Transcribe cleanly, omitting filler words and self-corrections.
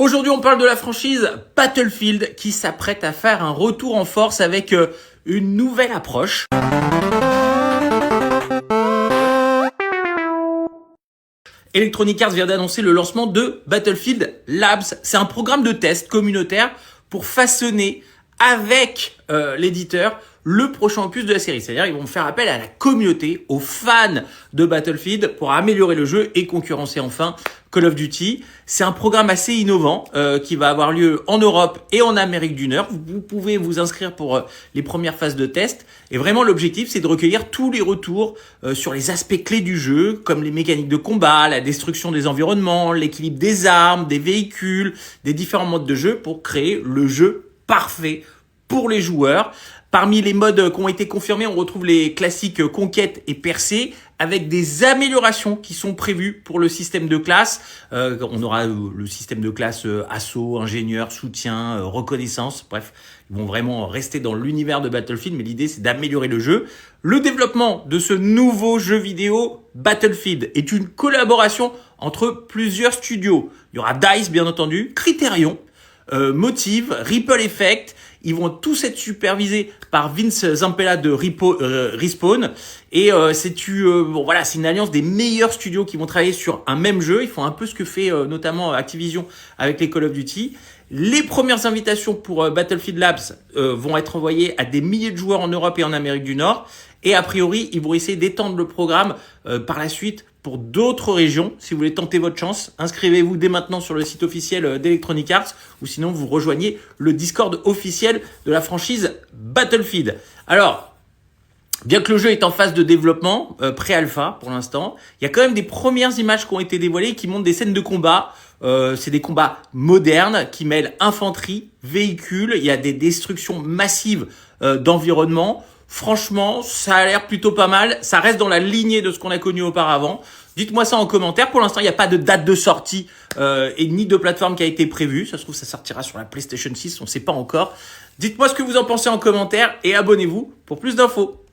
Aujourd'hui, on parle de la franchise Battlefield qui s'apprête à faire un retour en force avec une nouvelle approche. Electronic Arts vient d'annoncer le lancement de Battlefield Labs. C'est un programme de test communautaire pour façonner avec l'éditeur le prochain opus de la série. C'est-à-dire ils vont faire appel à la communauté, aux fans de Battlefield pour améliorer le jeu et concurrencer enfin Call of Duty. C'est un programme assez innovant qui va avoir lieu en Europe et en Amérique du Nord. Vous pouvez vous inscrire pour les premières phases de test. Et vraiment, l'objectif, c'est de recueillir tous les retours sur les aspects clés du jeu, comme les mécaniques de combat, la destruction des environnements, l'équilibre des armes, des véhicules, des différents modes de jeu pour créer le jeu parfait pour les joueurs. Parmi les modes qui ont été confirmés, on retrouve les classiques conquête et percée avec des améliorations qui sont prévues pour le système de classe. On aura le système de classe assaut, ingénieur, soutien, reconnaissance. Bref, ils vont vraiment rester dans l'univers de Battlefield, mais l'idée c'est d'améliorer le jeu. Le développement de ce nouveau jeu vidéo Battlefield est une collaboration entre plusieurs studios. Il y aura DICE bien entendu, Criterion, Motive, Ripple Effect. Ils vont tous être supervisés par Vince Zampella de Respawn. Et c'est une alliance des meilleurs studios qui vont travailler sur un même jeu. Ils font un peu ce que fait notamment Activision avec les Call of Duty. Les premières invitations pour Battlefield Labs vont être envoyées à des milliers de joueurs en Europe et en Amérique du Nord. Et a priori, ils vont essayer d'étendre le programme par la suite pour d'autres régions. Si vous voulez tenter votre chance, inscrivez-vous dès maintenant sur le site officiel d'Electronic Arts ou sinon vous rejoignez le Discord officiel de la franchise Battlefield. Alors, bien que le jeu est en phase de développement, pré-alpha pour l'instant, il y a quand même des premières images qui ont été dévoilées qui montrent des scènes de combat. C'est des combats modernes qui mêlent infanterie, véhicules. Il y a des destructions massives d'environnement. Franchement, ça a l'air plutôt pas mal. Ça reste dans la lignée de ce qu'on a connu auparavant. Dites-moi ça en commentaire. Pour l'instant, il n'y a pas de date de sortie et ni de plateforme qui a été prévue. Ça se trouve, ça sortira sur la PlayStation 6. On ne sait pas encore. Dites-moi ce que vous en pensez en commentaire et abonnez-vous pour plus d'infos.